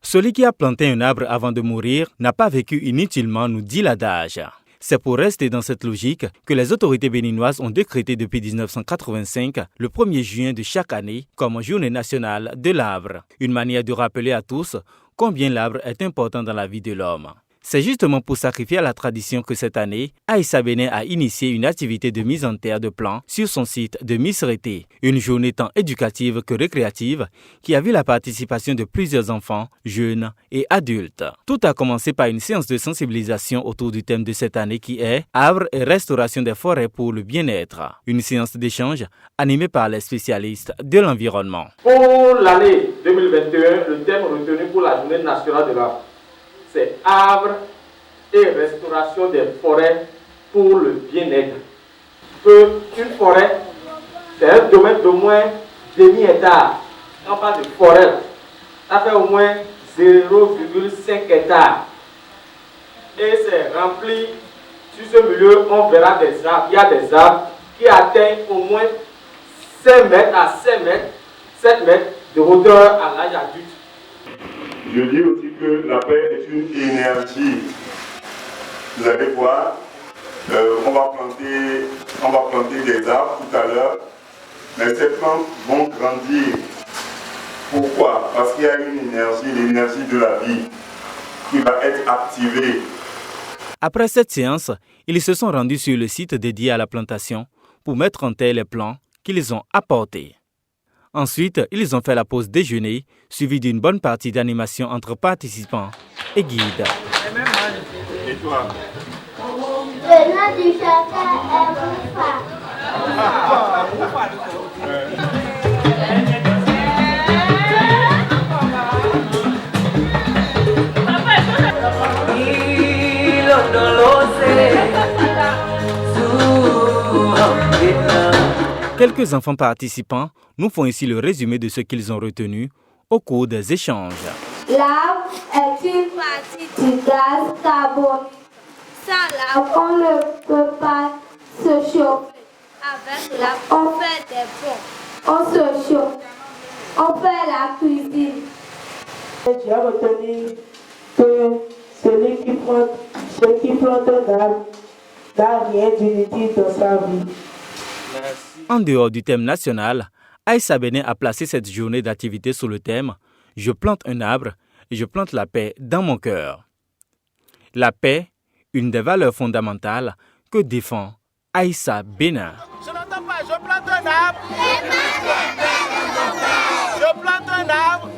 Celui qui a planté un arbre avant de mourir n'a pas vécu inutilement, nous dit l'adage. C'est pour rester dans cette logique que les autorités béninoises ont décrété depuis 1985 le 1er juin de chaque année comme journée nationale de l'arbre. Une manière de rappeler à tous combien l'arbre est important dans la vie de l'homme. C'est justement pour sacrifier à la tradition que cette année, Aïssa Bénin a initié une activité de mise en terre de plants sur son site de Misreté. Une journée tant éducative que récréative qui a vu la participation de plusieurs enfants, jeunes et adultes. Tout a commencé par une séance de sensibilisation autour du thème de cette année qui est « Arbres et restauration des forêts pour le bien-être ». Une séance d'échange animée par les spécialistes de l'environnement. Pour l'année 2021, le thème retenu pour la journée nationale de l'arbre, c'est arbres et restauration des forêts pour le bien-être. Une forêt, c'est un domaine d'au moins demi-hectare. Quand on parle de forêt, ça fait au moins 0,5 hectares. Et c'est rempli, sur ce milieu, on verra des arbres. Il y a des arbres qui atteignent au moins 5 mètres à 5 mètres, 7 mètres de hauteur à l'âge adulte. Je dis aussi que la paix est une énergie. Vous allez voir, on va planter des arbres tout à l'heure, mais ces plantes vont grandir. Pourquoi? Parce qu'il y a une énergie, l'énergie de la vie, qui va être activée. Après cette séance, ils se sont rendus sur le site dédié à la plantation pour mettre en terre les plants qu'ils ont apportés. Ensuite, ils ont fait la pause déjeuner, suivie d'une bonne partie d'animation entre participants et guides. Et toi? Le nom du chanteur est Moufa. Quelques enfants participants nous font ici le résumé de ce qu'ils ont retenu au cours des échanges. L'arbre est une partie du gaz carbonique. Sans l'arbre, on ne peut pas se chauffer. Avec l'arbre, on fait des ponts. On se chauffe. On fait la cuisine. J'ai retenu que celui qui plante un arbre n'a rien d'inutile dans sa vie. En dehors du thème national, Aïssa Bénin a placé cette journée d'activité sous le thème « Je plante un arbre et je plante la paix dans mon cœur ». La paix, une des valeurs fondamentales que défend Aïssa Bénin. Je n'entends pas, je plante un arbre. Je plante un arbre.